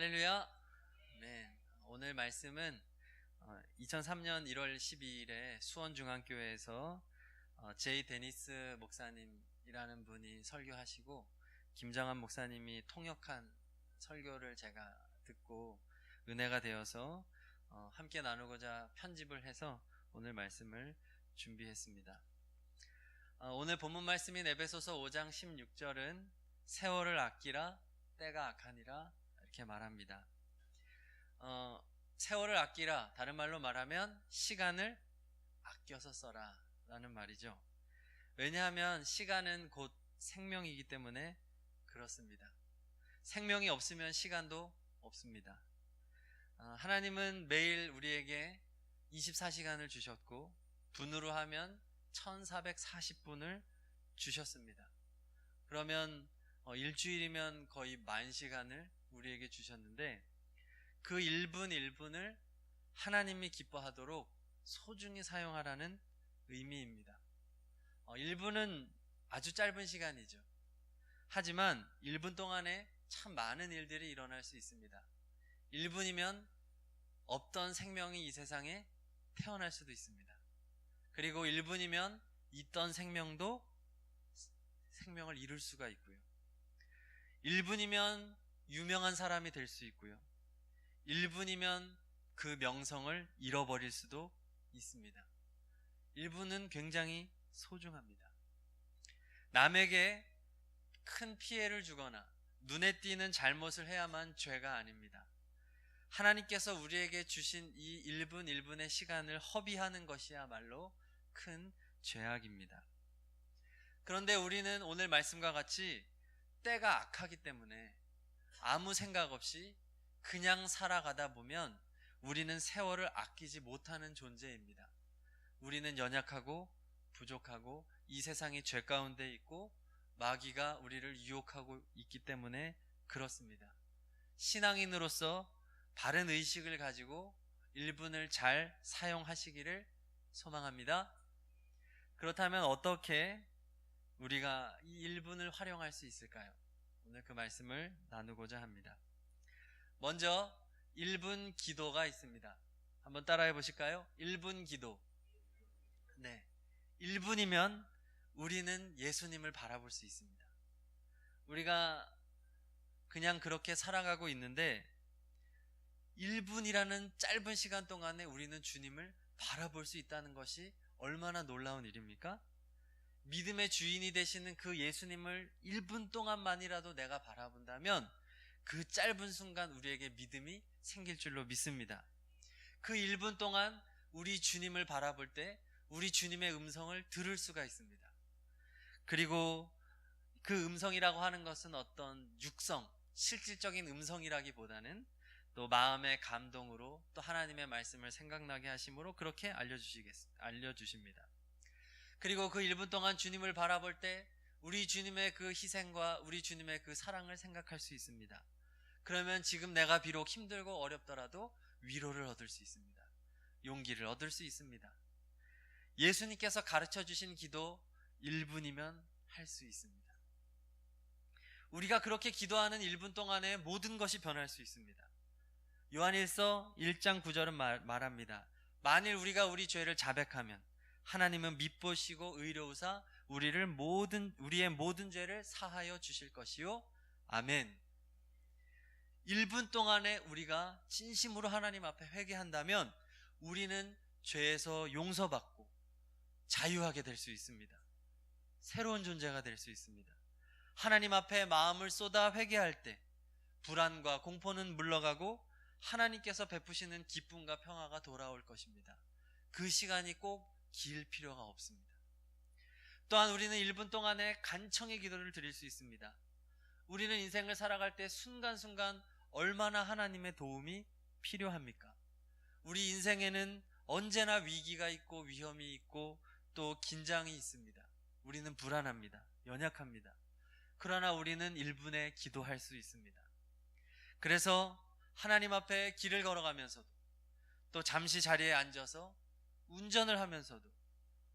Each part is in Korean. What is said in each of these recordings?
할렐루야. 네. 오늘 말씀은 2003년 1월 12일에 수원중앙교회에서 제이 데니스 목사님이라는 분이 설교하시고 김정한 목사님이 통역한 설교를 제가 듣고 은혜가 되어서 함께 나누고자 편집을 해서 오늘 말씀을 준비했습니다. 오늘 본문 말씀인 에베소서 5장 16절은 세월을 아끼라 때가 악하니라 이렇게 말합니다. 세월을 아끼라, 다른 말로 말하면 시간을 아껴서 써라 라는 말이죠. 왜냐하면 시간은 곧 생명이기 때문에 그렇습니다. 생명이 없으면 시간도 없습니다. 하나님은 매일 우리에게 24시간을 주셨고 분으로 하면 1440분을 주셨습니다. 그러면 일주일이면 거의 10,000시간을 우리에게 주셨는데 그 1분 1분을 하나님이 기뻐하도록 소중히 사용하라는 의미입니다. 1분은 아주 짧은 시간이죠. 하지만 1분 동안에 참 많은 일들이 일어날 수 있습니다. 1분이면 없던 생명이 이 세상에 태어날 수도 있습니다. 그리고 1분이면 있던 생명도 생명을 잃을 수가 있고요. 1분이면 유명한 사람이 될 수 있고요. 1분이면 그 명성을 잃어버릴 수도 있습니다. 1분은 굉장히 소중합니다. 남에게 큰 피해를 주거나 눈에 띄는 잘못을 해야만 죄가 아닙니다. 하나님께서 우리에게 주신 이 1분 1분의 시간을 허비하는 것이야말로 큰 죄악입니다. 그런데 우리는 오늘 말씀과 같이 때가 악하기 때문에 아무 생각 없이 그냥 살아가다 보면 우리는 세월을 아끼지 못하는 존재입니다. 우리는 연약하고 부족하고 이 세상이 죄 가운데 있고 마귀가 우리를 유혹하고 있기 때문에 그렇습니다. 신앙인으로서 바른 의식을 가지고 1분을 잘 사용하시기를 소망합니다. 그렇다면 어떻게 우리가 이 1분을 활용할 수 있을까요? 오늘 그 말씀을 나누고자 합니다. 먼저 1분 기도가 있습니다. 한번 따라해 보실까요? 1분 기도. 네, 1분이면 우리는 예수님을 바라볼 수 있습니다. 우리가 그냥 그렇게 살아가고 있는데 1분이라는 짧은 시간 동안에 우리는 주님을 바라볼 수 있다는 것이 얼마나 놀라운 일입니까? 믿음의 주인이 되시는 그 예수님을 1분 동안만이라도 내가 바라본다면 그 짧은 순간 우리에게 믿음이 생길 줄로 믿습니다. 그 1분 동안 우리 주님을 바라볼 때 우리 주님의 음성을 들을 수가 있습니다. 그리고 그 음성이라고 하는 것은 어떤 육성, 실질적인 음성이라기보다는 또 마음의 감동으로 또 하나님의 말씀을 생각나게 하심으로 그렇게 알려주십니다. 그리고 그 1분 동안 주님을 바라볼 때 우리 주님의 그 희생과 우리 주님의 그 사랑을 생각할 수 있습니다. 그러면 지금 내가 비록 힘들고 어렵더라도 위로를 얻을 수 있습니다. 용기를 얻을 수 있습니다. 예수님께서 가르쳐 주신 기도 1분이면 할 수 있습니다. 우리가 그렇게 기도하는 1분 동안에 모든 것이 변할 수 있습니다. 요한일서 1장 9절은 말합니다. 만일 우리가 우리 죄를 자백하면 하나님은 밉보시고 의로우사 우리의 모든 죄를 사하여 주실 것이요. 아멘. 1분 동안에 우리가 진심으로 하나님 앞에 회개한다면 우리는 죄에서 용서받고 자유하게 될 수 있습니다. 새로운 존재가 될 수 있습니다. 하나님 앞에 마음을 쏟아 회개할 때 불안과 공포는 물러가고 하나님께서 베푸시는 기쁨과 평화가 돌아올 것입니다. 그 시간이 꼭 길 필요가 없습니다. 또한 우리는 1분 동안에 간청의 기도를 드릴 수 있습니다. 우리는 인생을 살아갈 때 순간순간 얼마나 하나님의 도움이 필요합니까? 우리 인생에는 언제나 위기가 있고 위험이 있고 또 긴장이 있습니다. 우리는 불안합니다. 연약합니다. 그러나 우리는 1분에 기도할 수 있습니다. 그래서 하나님 앞에 길을 걸어가면서도 또 잠시 자리에 앉아서 운전을 하면서도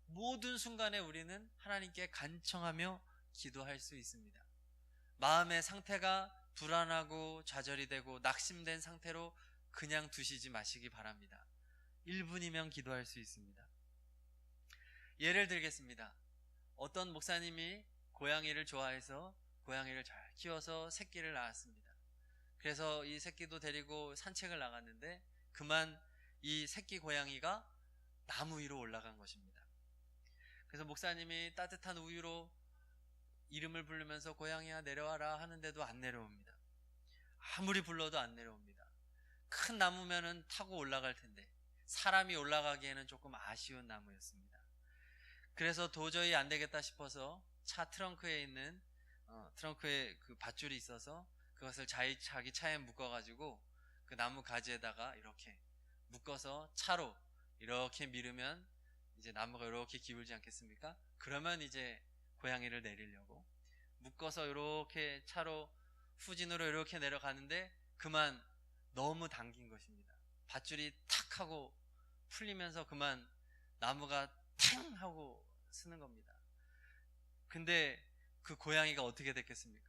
모든 순간에 우리는 하나님께 간청하며 기도할 수 있습니다. 마음의 상태가 불안하고 좌절이 되고 낙심된 상태로 그냥 두시지 마시기 바랍니다. 1분이면 기도할 수 있습니다. 예를 들겠습니다. 어떤 목사님이 고양이를 좋아해서 고양이를 잘 키워서 새끼를 낳았습니다. 그래서 이 새끼도 데리고 산책을 나갔는데 그만 이 새끼 고양이가 나무 위로 올라간 것입니다. 그래서 목사님이 따뜻한 우유로 이름을 부르면서 고양이야 내려와라 하는데도 안 내려옵니다. 아무리 불러도 안 내려옵니다. 큰 나무면은 타고 올라갈 텐데 사람이 올라가기에는 조금 아쉬운 나무였습니다. 그래서 도저히 안 되겠다 싶어서 차 트렁크에 있는 트렁크에 그 밧줄이 있어서 그것을 자기 차에 묶어가지고 그 나무 가지에다가 이렇게 묶어서 차로 이렇게 밀으면 이제 나무가 이렇게 기울지 않겠습니까? 그러면 이제 고양이를 내리려고 묶어서 이렇게 차로 후진으로 이렇게 내려가는데 그만 너무 당긴 것입니다. 밧줄이 탁 하고 풀리면서 그만 나무가 탱 하고 쓰는 겁니다. 근데 그 고양이가 어떻게 됐겠습니까?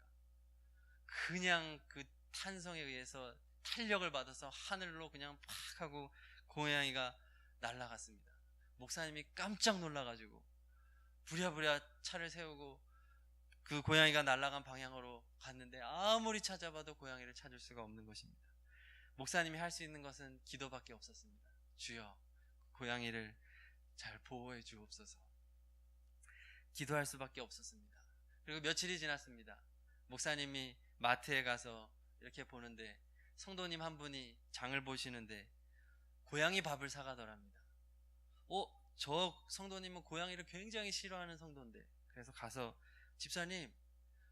그냥 그 탄성에 의해서 탄력을 받아서 하늘로 그냥 팍 하고 고양이가 날아갔습니다. 목사님이 깜짝 놀라가지고 부랴부랴 차를 세우고 그 고양이가 날아간 방향으로 갔는데 아무리 찾아봐도 고양이를 찾을 수가 없는 것입니다. 목사님이 할 수 있는 것은 기도밖에 없었습니다. 주여, 고양이를 잘 보호해 주옵소서. 기도할 수밖에 없었습니다. 그리고 며칠이 지났습니다. 목사님이 마트에 가서 이렇게 보는데 성도님 한 분이 장을 보시는데 고양이 밥을 사가더랍니다. 저 성도님은 고양이를 굉장히 싫어하는 성도인데, 그래서 가서 집사님,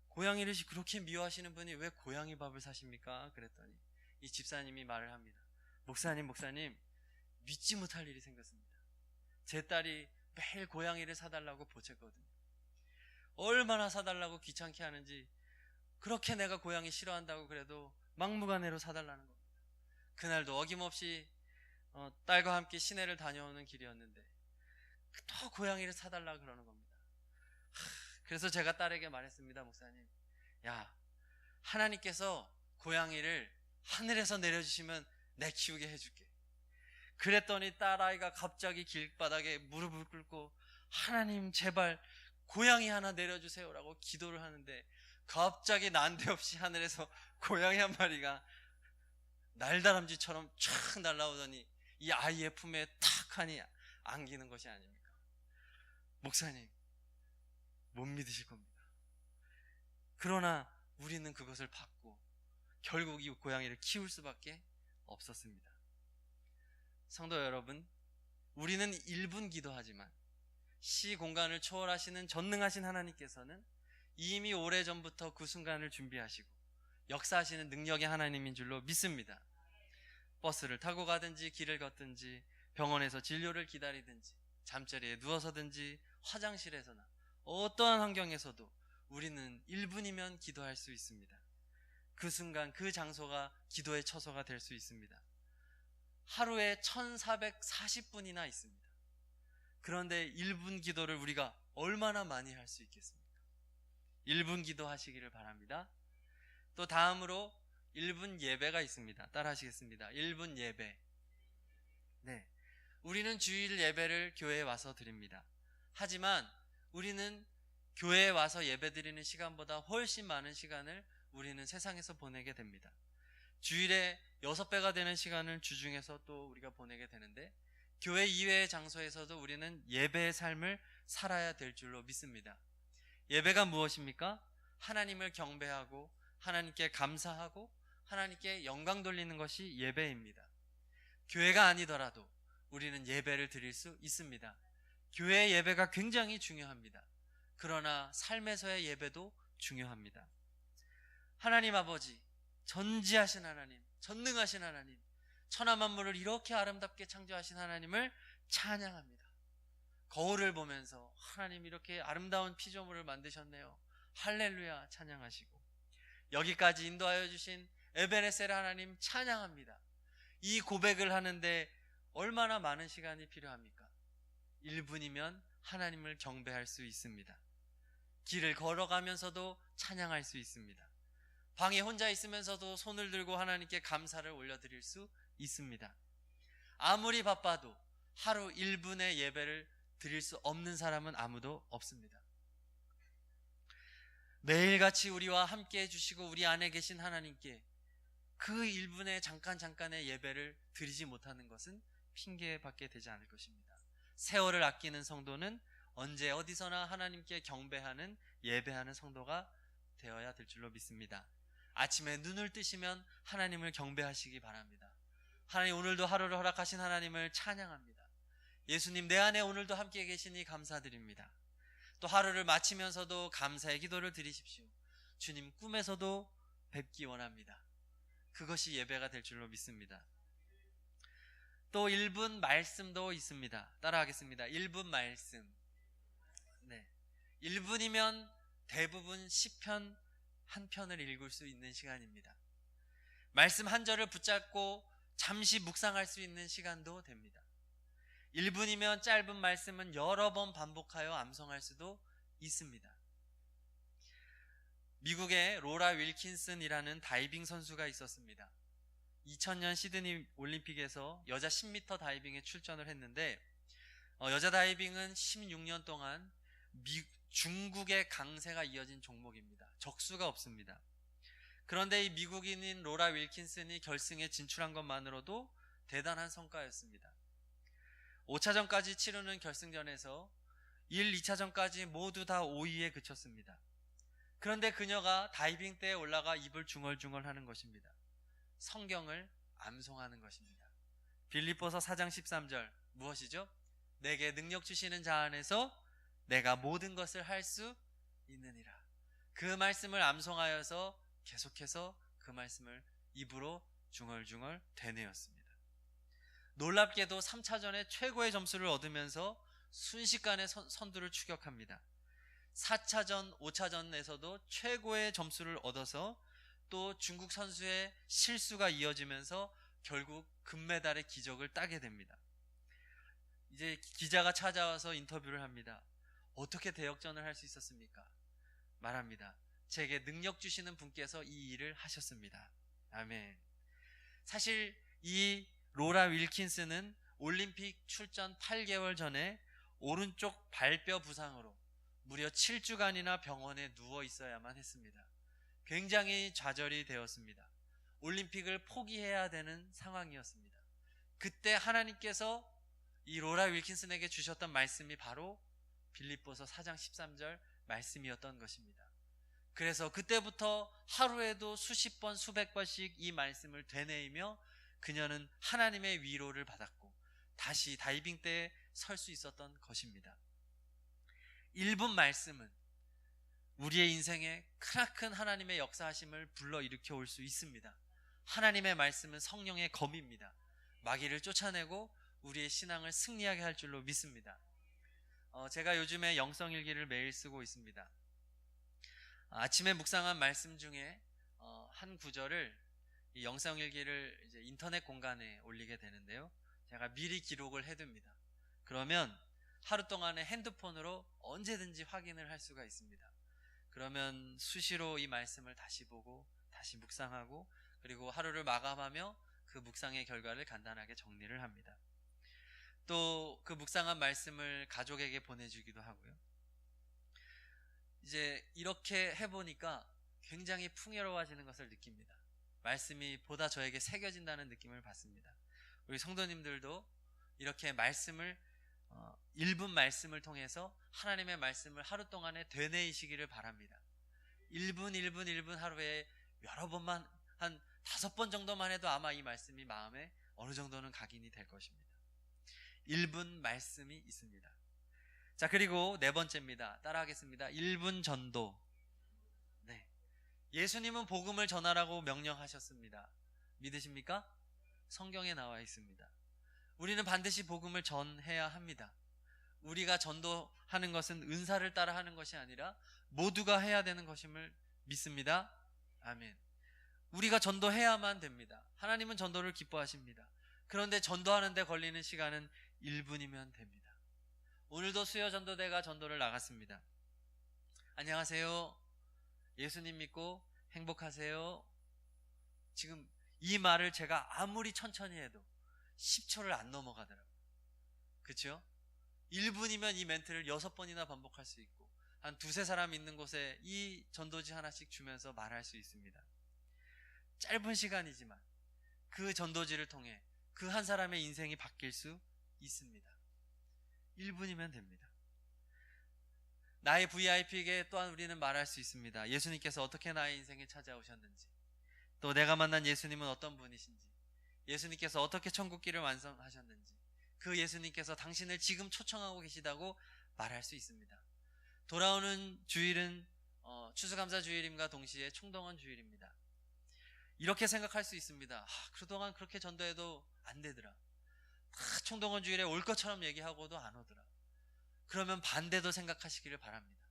고양이를 그렇게 미워하시는 분이 왜 고양이 밥을 사십니까? 그랬더니 이 집사님이 말을 합니다. 목사님, 믿지 못할 일이 생겼습니다. 제 딸이 매일 고양이를 사달라고 보챘거든요. 얼마나 사달라고 귀찮게 하는지, 그렇게 내가 고양이 싫어한다고 그래도 막무가내로 사달라는 겁니다. 그날도 어김없이 딸과 함께 시내를 다녀오는 길이었는데 또 고양이를 사달라고 그러는 겁니다. 그래서 제가 딸에게 말했습니다. 목사님, 야, 하나님께서 고양이를 하늘에서 내려주시면 내 키우게 해줄게. 그랬더니 딸아이가 갑자기 길바닥에 무릎을 꿇고 하나님 제발 고양이 하나 내려주세요라고 기도를 하는데 갑자기 난데없이 하늘에서 고양이 한 마리가 날다람쥐처럼 촥 날아오더니 이 아이의 품에 탁 하니 안기는 것이 아닙니까? 목사님, 못 믿으실 겁니다. 그러나 우리는 그것을 받고 결국 이 고양이를 키울 수밖에 없었습니다. 성도 여러분, 우리는 1분 기도하지만 시 공간을 초월하시는 전능하신 하나님께서는 이미 오래전부터 그 순간을 준비하시고 역사하시는 능력의 하나님인 줄로 믿습니다. 버스를 타고 가든지 길을 걷든지 병원에서 진료를 기다리든지 잠자리에 누워서든지 화장실에서나 어떠한 환경에서도 우리는 1분이면 기도할 수 있습니다. 그 순간 그 장소가 기도의 처소가 될 수 있습니다. 하루에 1440분이나 있습니다. 그런데 1분 기도를 우리가 얼마나 많이 할 수 있겠습니까? 1분 기도 하시기를 바랍니다. 또 다음으로 1분 예배가 있습니다. 따라 하시겠습니다. 1분 예배. 네, 우리는 주일 예배를 교회에 와서 드립니다. 하지만 우리는 교회에 와서 예배 드리는 시간보다 훨씬 많은 시간을 우리는 세상에서 보내게 됩니다. 주일에 6배가 되는 시간을 주중에서 또 우리가 보내게 되는데 교회 이외의 장소에서도 우리는 예배의 삶을 살아야 될 줄로 믿습니다. 예배가 무엇입니까? 하나님을 경배하고 하나님께 감사하고 하나님께 영광 돌리는 것이 예배입니다. 교회가 아니더라도 우리는 예배를 드릴 수 있습니다. 교회의 예배가 굉장히 중요합니다. 그러나 삶에서의 예배도 중요합니다. 하나님 아버지, 전지하신 하나님, 전능하신 하나님, 천하만물을 이렇게 아름답게 창조하신 하나님을 찬양합니다. 거울을 보면서 하나님 이렇게 아름다운 피조물을 만드셨네요. 할렐루야 찬양하시고, 여기까지 인도하여 주신 에베네셀 하나님 찬양합니다. 이 고백을 하는데 얼마나 많은 시간이 필요합니까? 1분이면 하나님을 경배할 수 있습니다. 길을 걸어가면서도 찬양할 수 있습니다. 방에 혼자 있으면서도 손을 들고 하나님께 감사를 올려드릴 수 있습니다. 아무리 바빠도 하루 1분의 예배를 드릴 수 없는 사람은 아무도 없습니다. 매일같이 우리와 함께 해주시고 우리 안에 계신 하나님께 그 1분의 잠깐의 예배를 드리지 못하는 것은 핑계밖에 되지 않을 것입니다. 세월을 아끼는 성도는 언제 어디서나 하나님께 경배하는 예배하는 성도가 되어야 될 줄로 믿습니다. 아침에 눈을 뜨시면 하나님을 경배하시기 바랍니다. 하나님, 오늘도 하루를 허락하신 하나님을 찬양합니다. 예수님, 내 안에 오늘도 함께 계시니 감사드립니다. 또 하루를 마치면서도 감사의 기도를 드리십시오. 주님, 꿈에서도 뵙기 원합니다. 그것이 예배가 될 줄로 믿습니다. 또 1분 말씀도 있습니다. 따라하겠습니다. 1분 말씀. 네, 1분이면 대부분 시편 한 편을 읽을 수 있는 시간입니다. 말씀 한 절을 붙잡고 잠시 묵상할 수 있는 시간도 됩니다. 1분이면 짧은 말씀은 여러 번 반복하여 암송할 수도 있습니다. 미국의 로라 윌킨슨이라는 다이빙 선수가 있었습니다. 2000년 시드니 올림픽에서 여자 10m 다이빙에 출전을 했는데 여자 다이빙은 16년 동안 중국의 강세가 이어진 종목입니다. 적수가 없습니다. 그런데 이 미국인인 로라 윌킨슨이 결승에 진출한 것만으로도 대단한 성과였습니다. 5차전까지 치르는 결승전에서 1, 2차전까지 모두 다 5위에 그쳤습니다. 그런데 그녀가 다이빙 때에 올라가 입을 중얼중얼 하는 것입니다. 성경을 암송하는 것입니다. 빌립보서 4장 13절 무엇이죠? 내게 능력 주시는 자 안에서 내가 모든 것을 할 수 있느니라. 그 말씀을 암송하여서 계속해서 그 말씀을 입으로 중얼중얼 되뇌었습니다. 놀랍게도 3차전에 최고의 점수를 얻으면서 순식간에 선두를 추격합니다. 4차전, 5차전에서도 최고의 점수를 얻어서 또 중국 선수의 실수가 이어지면서 결국 금메달의 기적을 따게 됩니다. 이제 기자가 찾아와서 인터뷰를 합니다. 어떻게 대역전을 할 수 있었습니까? 말합니다. 제게 능력 주시는 분께서 이 일을 하셨습니다. 아멘. 사실 이 로라 윌킨스는 올림픽 출전 8개월 전에 오른쪽 발뼈 부상으로 무려 7주간이나 병원에 누워 있어야만 했습니다. 굉장히 좌절이 되었습니다. 올림픽을 포기해야 되는 상황이었습니다. 그때 하나님께서 이 로라 윌킨슨에게 주셨던 말씀이 바로 빌립보서 4장 13절 말씀이었던 것입니다. 그래서 그때부터 하루에도 수십 번 수백 번씩 이 말씀을 되뇌이며 그녀는 하나님의 위로를 받았고 다시 다이빙 때에 설 수 있었던 것입니다. 1분 말씀은 우리의 인생에 크나큰 하나님의 역사하심을 불러일으켜 올 수 있습니다. 하나님의 말씀은 성령의 검입니다. 마귀를 쫓아내고 우리의 신앙을 승리하게 할 줄로 믿습니다. 제가 요즘에 영성일기를 매일 쓰고 있습니다. 아침에 묵상한 말씀 중에 한 구절을 이 영성일기를 이제 인터넷 공간에 올리게 되는데요. 제가 미리 기록을 해둡니다. 그러면 하루 동안에 핸드폰으로 언제든지 확인을 할 수가 있습니다. 그러면 수시로 이 말씀을 다시 보고 다시 묵상하고 그리고 하루를 마감하며 그 묵상의 결과를 간단하게 정리를 합니다. 또 그 묵상한 말씀을 가족에게 보내주기도 하고요. 이제 이렇게 해보니까 굉장히 풍요로워지는 것을 느낍니다. 말씀이 보다 저에게 새겨진다는 느낌을 받습니다. 우리 성도님들도 이렇게 말씀을 1분 말씀을 통해서 하나님의 말씀을 하루 동안에 되뇌이시기를 바랍니다. 1분 하루에 여러 번만 한 5번 정도만 해도 아마 이 말씀이 마음에 어느 정도는 각인이 될 것입니다. 1분 말씀이 있습니다. 자, 그리고 네 번째입니다. 따라하겠습니다. 1분 전도. 네, 예수님은 복음을 전하라고 명령하셨습니다. 믿으십니까? 성경에 나와 있습니다. 우리는 반드시 복음을 전해야 합니다. 우리가 전도하는 것은 은사를 따라 하는 것이 아니라 모두가 해야 되는 것임을 믿습니다. 아멘. 우리가 전도해야만 됩니다. 하나님은 전도를 기뻐하십니다. 그런데 전도하는 데 걸리는 시간은 1분이면 됩니다. 오늘도 수요 전도대가 전도를 나갔습니다. 안녕하세요. 예수님 믿고 행복하세요. 지금 이 말을 제가 아무리 천천히 해도 10초를 안 넘어가더라고요. 그렇죠? 1분이면 이 멘트를 6번이나 반복할 수 있고 한 두세 사람 있는 곳에 이 전도지 하나씩 주면서 말할 수 있습니다. 짧은 시간이지만 그 전도지를 통해 그 한 사람의 인생이 바뀔 수 있습니다. 1분이면 됩니다. 나의 VIP에게 또한 우리는 말할 수 있습니다. 예수님께서 어떻게 나의 인생에 찾아오셨는지, 또 내가 만난 예수님은 어떤 분이신지, 예수님께서 어떻게 천국길을 완성하셨는지, 그 예수님께서 당신을 지금 초청하고 계시다고 말할 수 있습니다. 돌아오는 주일은 추수감사 주일임과 동시에 총동원 주일입니다. 이렇게 생각할 수 있습니다. 그동안 그렇게 전도해도 안 되더라. 총동원 주일에 올 것처럼 얘기하고도 안 오더라. 그러면 반대도 생각하시기를 바랍니다.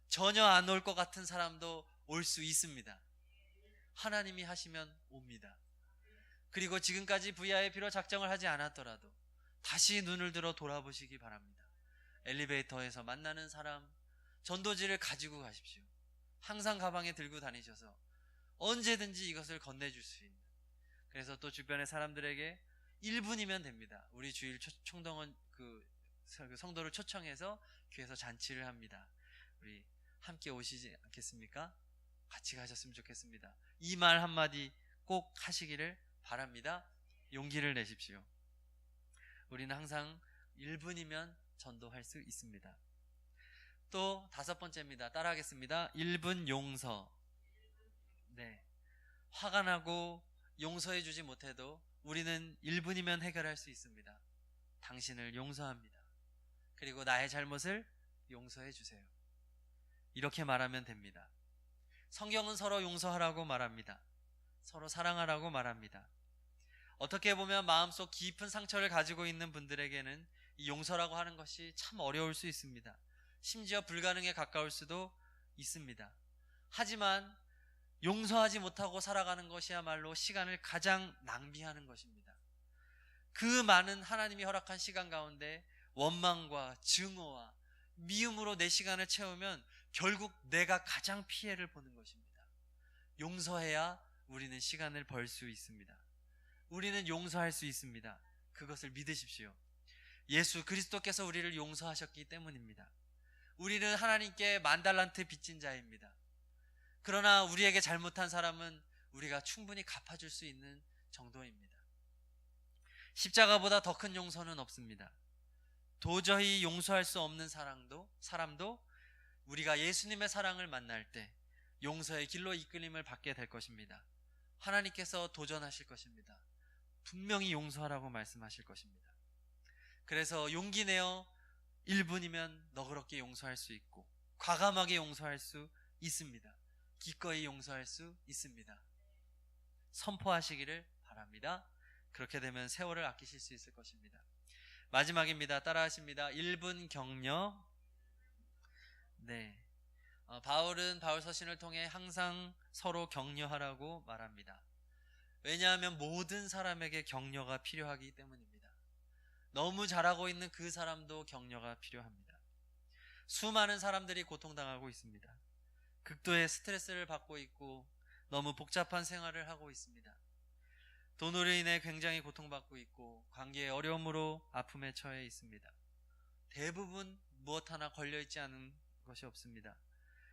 전혀 안 올 것 같은 사람도 올 수 있습니다. 하나님이 하시면 옵니다. 그리고 지금까지 VIP로 작정을 하지 않았더라도 다시 눈을 들어 돌아보시기 바랍니다. 엘리베이터에서 만나는 사람, 전도지를 가지고 가십시오. 항상 가방에 들고 다니셔서 언제든지 이것을 건네줄 수 있는, 그래서 또 주변의 사람들에게 1분이면 됩니다. 우리 주일 총동원 그 성도를 초청해서 교회에서 잔치를 합니다. 우리 함께 오시지 않겠습니까? 같이 가셨으면 좋겠습니다. 이 말 한마디 꼭 하시기를 바랍니다. 용기를 내십시오. 우리는 항상 1분이면 전도할 수 있습니다. 또 5번째입니다. 따라하겠습니다. 1분 용서. 네, 화가 나고 용서해 주지 못해도 우리는 1분이면 해결할 수 있습니다. 당신을 용서합니다. 그리고 나의 잘못을 용서해 주세요. 이렇게 말하면 됩니다. 성경은 서로 용서하라고 말합니다. 서로 사랑하라고 말합니다. 어떻게 보면 마음속 깊은 상처를 가지고 있는 분들에게는 이 용서라고 하는 것이 참 어려울 수 있습니다. 심지어 불가능에 가까울 수도 있습니다. 하지만 용서하지 못하고 살아가는 것이야말로 시간을 가장 낭비하는 것입니다. 그 많은 하나님이 허락한 시간 가운데 원망과 증오와 미움으로 내 시간을 채우면 결국 내가 가장 피해를 보는 것입니다. 용서해야 우리는 시간을 벌 수 있습니다. 우리는 용서할 수 있습니다. 그것을 믿으십시오. 예수 그리스도께서 우리를 용서하셨기 때문입니다. 우리는 하나님께 10,000달란트 빚진 자입니다. 그러나 우리에게 잘못한 사람은 우리가 충분히 갚아줄 수 있는 정도입니다. 십자가보다 더 큰 용서는 없습니다. 도저히 용서할 수 없는 사람도 우리가 예수님의 사랑을 만날 때 용서의 길로 이끌림을 받게 될 것입니다. 하나님께서 도전하실 것입니다. 분명히 용서하라고 말씀하실 것입니다. 그래서 용기 내어 1분이면 너그럽게 용서할 수 있고 과감하게 용서할 수 있습니다. 기꺼이 용서할 수 있습니다. 선포하시기를 바랍니다. 그렇게 되면 세월을 아끼실 수 있을 것입니다. 마지막입니다. 따라하십니다. 1분 격려. 네, 바울은 바울 서신을 통해 항상 서로 격려하라고 말합니다. 왜냐하면 모든 사람에게 격려가 필요하기 때문입니다. 너무 잘하고 있는 그 사람도 격려가 필요합니다. 수많은 사람들이 고통당하고 있습니다. 극도의 스트레스를 받고 있고 너무 복잡한 생활을 하고 있습니다. 돈으로 인해 굉장히 고통받고 있고 관계의 어려움으로 아픔에 처해 있습니다. 대부분 무엇 하나 걸려있지 않은 것이 없습니다.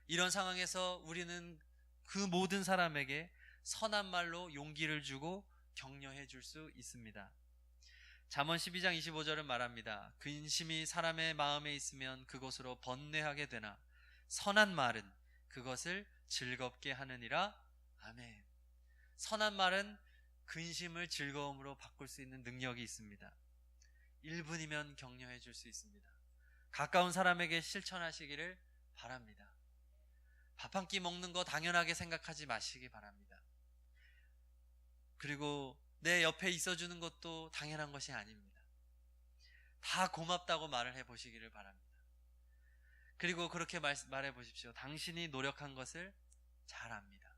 이런 상황에서 우리는 그 모든 사람에게 선한 말로 용기를 주고 격려해 줄 수 있습니다. 잠언 12장 25절은 말합니다. 근심이 사람의 마음에 있으면 그것으로 번뇌하게 되나 선한 말은 그것을 즐겁게 하느니라. 아멘. 선한 말은 근심을 즐거움으로 바꿀 수 있는 능력이 있습니다. 1분이면 격려해 줄 수 있습니다. 가까운 사람에게 실천하시기를 바랍니다. 밥 한 끼 먹는 거 당연하게 생각하지 마시기 바랍니다. 그리고 내 옆에 있어주는 것도 당연한 것이 아닙니다. 다 고맙다고 말을 해보시기를 바랍니다. 그리고 그렇게 말해 보십시오. 당신이 노력한 것을 잘 압니다.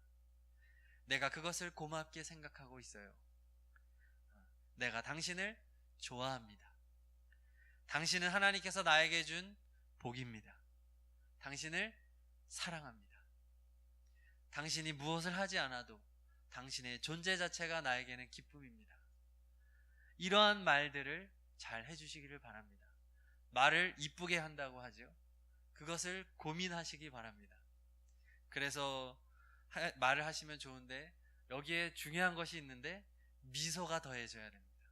내가 그것을 고맙게 생각하고 있어요. 내가 당신을 좋아합니다. 당신은 하나님께서 나에게 준 복입니다. 당신을 사랑합니다. 당신이 무엇을 하지 않아도 당신의 존재 자체가 나에게는 기쁨입니다. 이러한 말들을 잘 해주시기를 바랍니다. 말을 이쁘게 한다고 하죠. 그것을 고민하시기 바랍니다. 그래서 말을 하시면 좋은데 여기에 중요한 것이 있는데 미소가 더해져야 됩니다.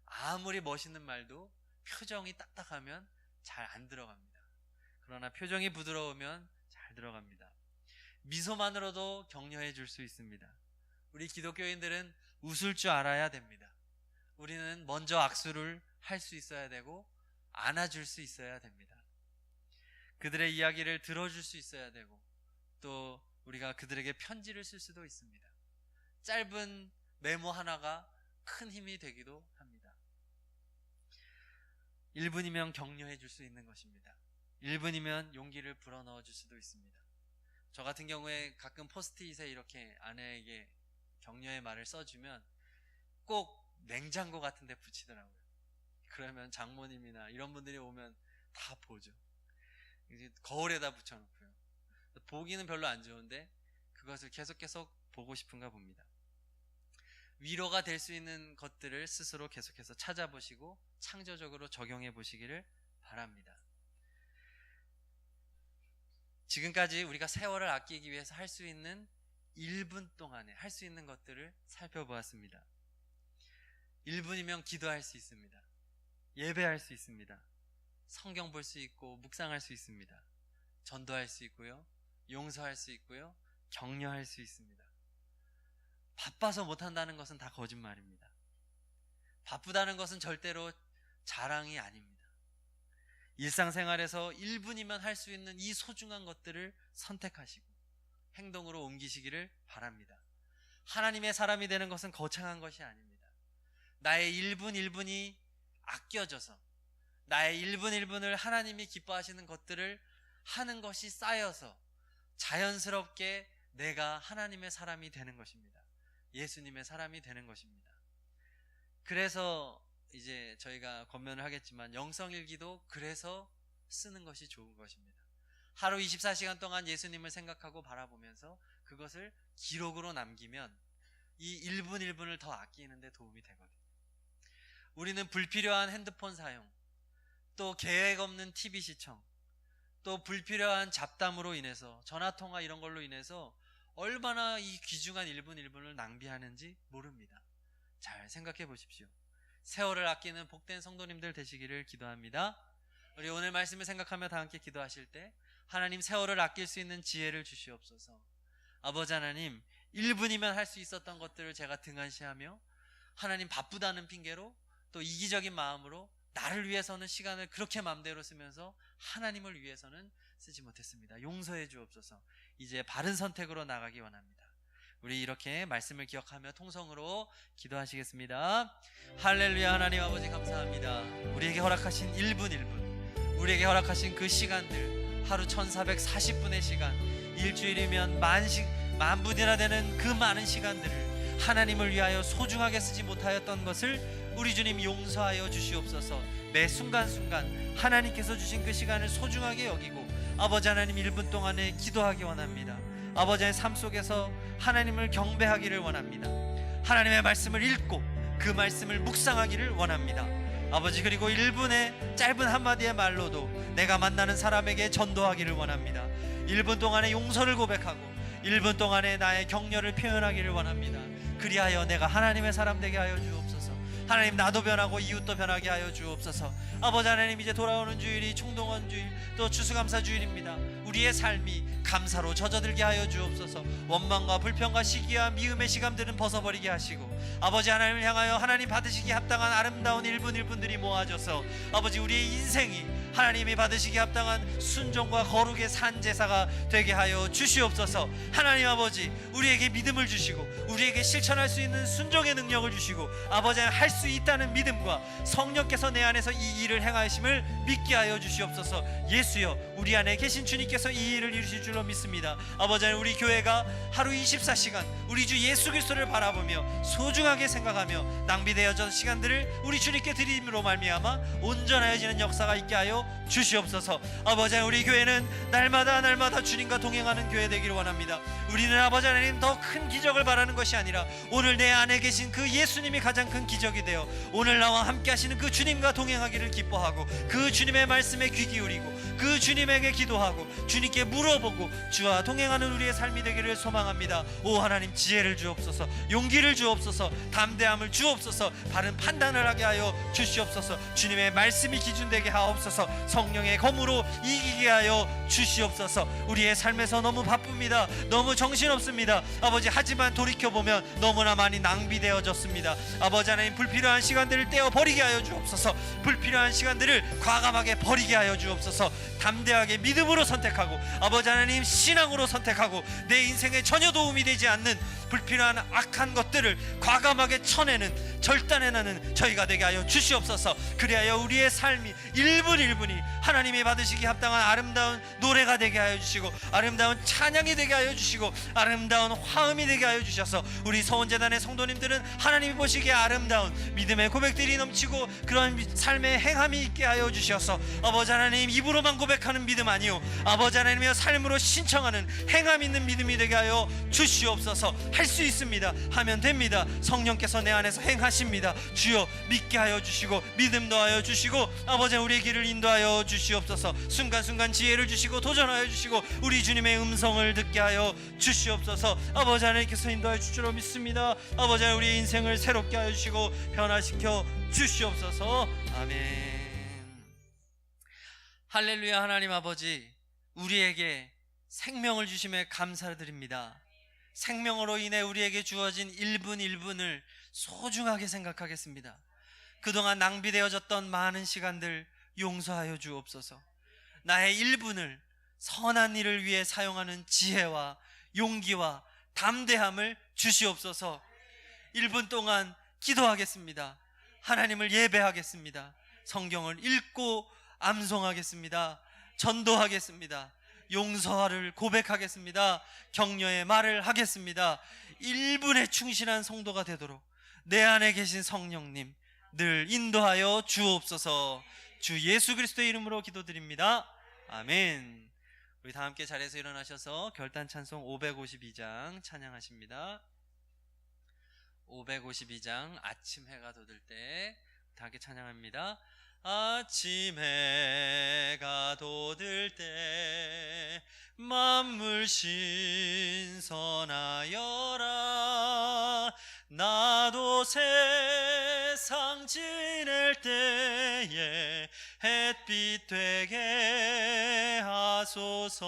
아무리 멋있는 말도 표정이 딱딱하면 잘 안 들어갑니다. 그러나 표정이 부드러우면 잘 들어갑니다. 미소만으로도 격려해 줄 수 있습니다. 우리 기독교인들은 웃을 줄 알아야 됩니다. 우리는 먼저 악수를 할 수 있어야 되고 안아줄 수 있어야 됩니다. 그들의 이야기를 들어줄 수 있어야 되고 또 우리가 그들에게 편지를 쓸 수도 있습니다. 짧은 메모 하나가 큰 힘이 되기도 합니다. 1분이면 격려해 줄 수 있는 것입니다. 1분이면 용기를 불어넣어 줄 수도 있습니다. 저 같은 경우에 가끔 포스트잇에 이렇게 아내에게 격려의 말을 써주면 꼭 냉장고 같은 데 붙이더라고요. 그러면 장모님이나 이런 분들이 오면 다 보죠. 이제 거울에다 붙여놓고요. 보기는 별로 안 좋은데 그것을 계속 보고 싶은가 봅니다. 위로가 될 수 있는 것들을 스스로 계속해서 찾아보시고 창조적으로 적용해 보시기를 바랍니다. 지금까지 우리가 세월을 아끼기 위해서 할 수 있는 1분 동안에 할 수 있는 것들을 살펴보았습니다. 1분이면 기도할 수 있습니다. 예배할 수 있습니다. 성경 볼 수 있고 묵상할 수 있습니다. 전도할 수 있고요. 용서할 수 있고요. 격려할 수 있습니다. 바빠서 못한다는 것은 다 거짓말입니다. 바쁘다는 것은 절대로 자랑이 아닙니다. 일상생활에서 1분이면 할 수 있는 이 소중한 것들을 선택하시고 행동으로 옮기시기를 바랍니다. 하나님의 사람이 되는 것은 거창한 것이 아닙니다. 나의 1분 1분이 아껴져서 나의 1분 1분을 하나님이 기뻐하시는 것들을 하는 것이 쌓여서 자연스럽게 내가 하나님의 사람이 되는 것입니다. 예수님의 사람이 되는 것입니다. 그래서 이제 저희가 권면을 하겠지만 영성일기도 그래서 쓰는 것이 좋은 것입니다. 하루 24시간 동안 예수님을 생각하고 바라보면서 그것을 기록으로 남기면 이 1분 1분을 더 아끼는 데 도움이 되거든요. 우리는 불필요한 핸드폰 사용, 또 계획 없는 TV 시청, 또 불필요한 잡담으로 인해서 전화통화 이런 걸로 인해서 얼마나 이 귀중한 1분 1분을 낭비하는지 모릅니다. 잘 생각해 보십시오. 세월을 아끼는 복된 성도님들 되시기를 기도합니다. 우리 오늘 말씀을 생각하며 다 함께 기도하실 때 하나님 세월을 아낄 수 있는 지혜를 주시옵소서. 아버지 하나님 1분이면 할 수 있었던 것들을 제가 등한시하며 하나님 바쁘다는 핑계로 또 이기적인 마음으로 나를 위해서는 시간을 그렇게 마음대로 쓰면서 하나님을 위해서는 쓰지 못했습니다. 용서해 주옵소서. 이제 바른 선택으로 나가기 원합니다. 우리 이렇게 말씀을 기억하며 통성으로 기도하시겠습니다. 할렐루야. 하나님 아버지 감사합니다. 우리에게 허락하신 1분 1분, 우리에게 허락하신 그 시간들, 하루 1440분의 시간, 일주일이면 만 분이나 되는 그 많은 시간들을 하나님을 위하여 소중하게 쓰지 못하였던 것을 우리 주님 용서하여 주시옵소서. 매 순간순간 하나님께서 주신 그 시간을 소중하게 여기고 아버지 하나님 1분 동안에 기도하기 원합니다. 아버지의 삶 속에서 하나님을 경배하기를 원합니다. 하나님의 말씀을 읽고 그 말씀을 묵상하기를 원합니다. 아버지 그리고 1분의 짧은 한마디의 말로도 내가 만나는 사람에게 전도하기를 원합니다. 1분 동안에 용서를 고백하고 1분 동안에 나의 격려를 표현하기를 원합니다. 그리하여 내가 하나님의 사람 되게 하여 주옵소서. 하나님 나도 변하고 이웃도 변하게 하여 주옵소서. 아버지 하나님 이제 돌아오는 주일이 총동원 주일 또 추수감사 주일입니다. 우리의 삶이 감사로 젖어들게 하여 주옵소서. 원망과 불평과 시기와 미움의 시감들은 벗어버리게 하시고 아버지 하나님을 향하여 하나님 받으시기 합당한 아름다운 1분 1분들이 모아져서 아버지 우리의 인생이 하나님이 받으시기 합당한 순종과 거룩의 산 제사가 되게 하여 주시옵소서. 하나님 아버지 우리에게 믿음을 주시고 우리에게 실천할 수 있는 순종의 능력을 주시고 아버지 할 수 있다는 믿음과 성령께서 내 안에서 이 일을 행하심을 믿게 하여 주시옵소서. 예수여 우리 안에 계신 주님께서 이 일을 이루실 줄로 믿습니다. 아버지 하나님 우리 교회가 하루 24시간 우리 주 예수 그리스도를 바라보며 소중하게 생각하며 낭비되어진 시간들을 우리 주님께 드림으로 말미암아 온전하여지는 역사가 있게 하여 하여 주시옵소서. 아버지 하나님, 우리 교회는 날마다 주님과 동행하는 교회 되기를 원합니다. 우리는 아버지 하나님 더 큰 기적을 바라는 것이 아니라 오늘 내 안에 계신 그 예수님이 가장 큰 기적이 되어 오늘 나와 함께 하시는 그 주님과 동행하기를 기뻐하고 그 주님의 말씀에 귀 기울이고 그 주님에게 기도하고 주님께 물어보고 주와 동행하는 우리의 삶이 되기를 소망합니다. 오 하나님, 지혜를 주옵소서, 용기를 주옵소서, 담대함을 주옵소서, 바른 판단을 하게 하여 주시옵소서. 주님의 말씀이 기준되게 하옵소서. 성령의 검으로 이기게 하여 주시옵소서. 우리의 삶에서 너무 바쁩니다. 너무 정신없습니다. 아버지, 하지만 돌이켜보면 너무나 많이 낭비되어졌습니다. 아버지 하나님, 불필요한 시간들을 떼어 버리게 하여 주옵소서. 불필요한 시간들을 과감하게 버리게 하여 주옵소서. 담대하게 믿음으로 선택하고 아버지 하나님 신앙으로 선택하고 내 인생에 전혀 도움이 되지 않는 불필요한 악한 것들을 과감하게 쳐내는, 절단해내는 저희가 되게 하여 주시옵소서. 그리하여 우리의 삶이 1분 1분이 하나님이 받으시기 합당한 아름다운 노래가 되게 하여 주시고 아름다운 찬양이 되게 하여 주시고 아름다운 화음이 되게 하여 주셔서 우리 서원재단의 성도님들은 하나님이 보시기에 아름다운 믿음의 고백들이 넘치고 그런 삶의 행함이 있게 하여 주셔서 아버지 하나님, 입으로만 고백하는 믿음 아니요 아버지 하나님의 삶으로 신청하는 행함 있는 믿음이 되게 하여 주시옵소서. 할 수 있습니다. 하면 됩니다. 성령께서 내 안에서 행하십니다. 주여, 믿게 하여 주시고 믿음 더하여 주시고 아버지 우리의 길을 인도하여 주시옵소서. 순간순간 지혜를 주시고 도전하여 주시고 우리 주님의 음성을 듣게 하여 주시옵소서. 아버지 하나님께서 인도하여 주실 줄 믿습니다. 아버지 우리의 인생을 새롭게 하여 주시고 변화시켜 주시옵소서. 아멘. 할렐루야. 하나님 아버지, 우리에게 생명을 주심에 감사드립니다. 생명으로 인해 우리에게 주어진 1분 1분을 소중하게 생각하겠습니다. 그동안 낭비되어졌던 많은 시간들 용서하여 주옵소서. 나의 1분을 선한 일을 위해 사용하는 지혜와 용기와 담대함을 주시옵소서. 1분 동안 기도하겠습니다. 하나님을 예배하겠습니다. 성경을 읽고 암송하겠습니다. 전도하겠습니다. 용서를 고백하겠습니다. 격려의 말을 하겠습니다. 1분에 충실한 성도가 되도록 내 안에 계신 성령님 늘 인도하여 주옵소서. 주 예수 그리스도의 이름으로 기도드립니다. 아멘. 우리 다 함께 자리에서 일어나셔서 결단 찬송 552장 찬양하십니다. 552장 아침 해가 돋을 때 다 함께 찬양합니다. 아침 해가 돋을 때 만물 신선하여라. 나도 세상 지낼 때에 햇빛 되게 하소서.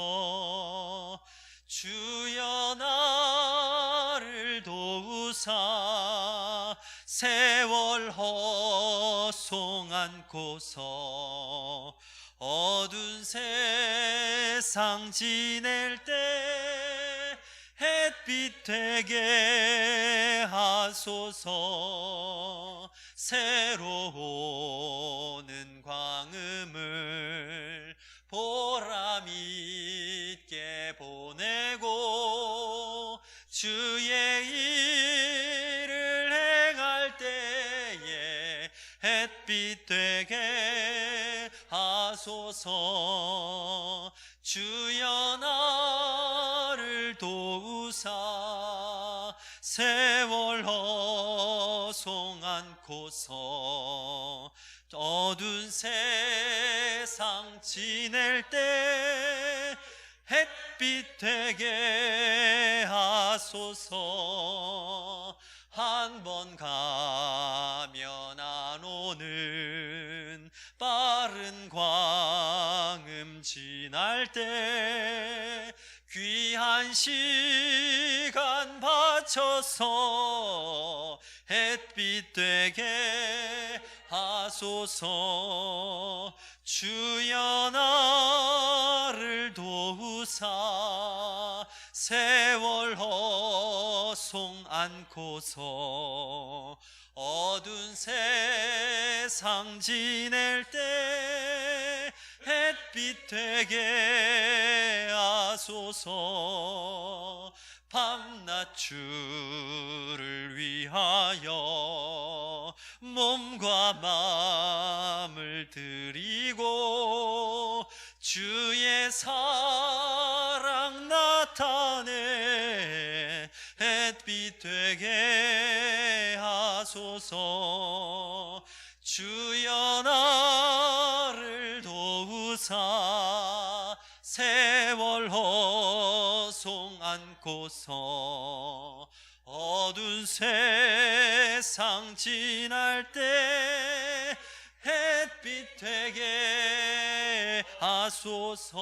주여 나를 도우사 세월 허송 않고서 어두운 세상 지낼 때 햇빛 되게 하소서. 새로 오는 광음을 보람 있게 보내고 주의 일을 행할 때에 햇빛 되게 하소서. 주여 나를 도우사 세월 허송 않고서 어두운 세상 지낼 때 햇빛 되게 하소서. 한 번 가면 안 오는 빠른 광음 지날 때 귀한 시간 바쳐서 햇빛 되게 하소서. 주여 나를 도우사 세월 허송 않고서 어두운 세상 지낼 때 햇빛 되게 하소서. 밤낮 주를 위하여 몸과 마음을 드리고 사랑 나타내 햇빛 되게 하소서. 주여 나를 도우사 세월 허송 안고서 어두운 세상 지날 때 햇빛 되게 하소서.